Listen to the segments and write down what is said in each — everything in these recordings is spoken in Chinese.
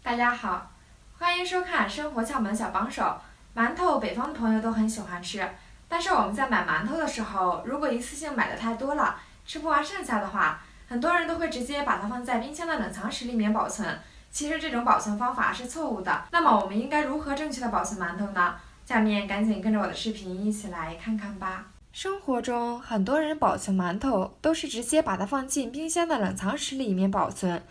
大家好，欢迎收看《生活窍门小帮手》。馒头，北方的朋友都很喜欢吃，但是我们在买馒头的时候，如果一次性买的太多了，吃不完剩下的话，很多人都会直接把它放在冰箱的冷藏室里面保存。其实这种保存方法是错误的。那么我们应该如何正确的保存馒头呢？下面赶紧跟着我的视频一起来看看吧。生活中很多人保存馒头都是直接把它放进冰箱的冷藏室里面保存。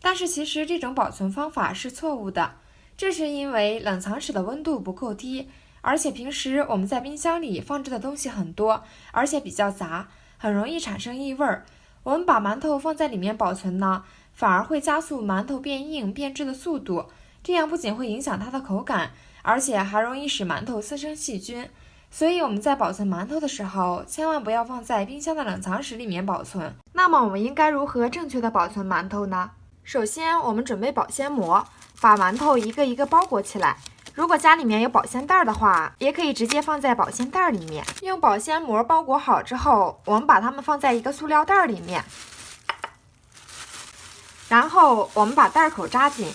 但是其实这种保存方法是错误的，这是因为冷藏室的温度不够低，而且平时我们在冰箱里放置的东西很多，而且比较杂，很容易产生异味儿。我们把馒头放在里面保存呢，反而会加速馒头变硬变质的速度，这样不仅会影响它的口感，而且还容易使馒头滋生细菌。所以我们在保存馒头的时候，千万不要放在冰箱的冷藏室里面保存。那么我们应该如何正确的保存馒头呢？首先，我们准备保鲜膜，把馒头一个一个包裹起来。如果家里面有保鲜袋的话，也可以直接放在保鲜袋里面。用保鲜膜包裹好之后，我们把它们放在一个塑料袋里面，然后我们把袋口扎紧。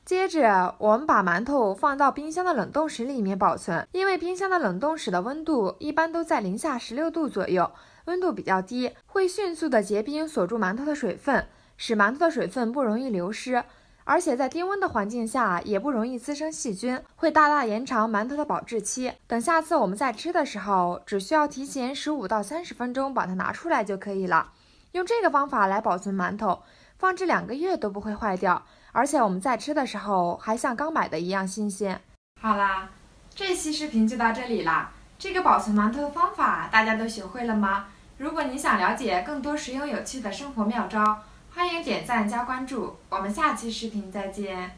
接着，我们把馒头放到冰箱的冷冻室里面保存，因为冰箱的冷冻室的温度一般都在-16度左右，温度比较低，会迅速的结冰，锁住馒头的水分，使馒头的水分不容易流失，而且在低温的环境下也不容易滋生细菌，会大大延长馒头的保质期。等下次我们在吃的时候，只需要提前15到30分钟把它拿出来就可以了。用这个方法来保存馒头，放置2个月都不会坏掉，而且我们在吃的时候还像刚买的一样新鲜。好啦，这期视频就到这里啦。这个保存馒头的方法大家都学会了吗？如果你想了解更多实用有趣的生活妙招，欢迎点赞加关注，我们下期视频再见。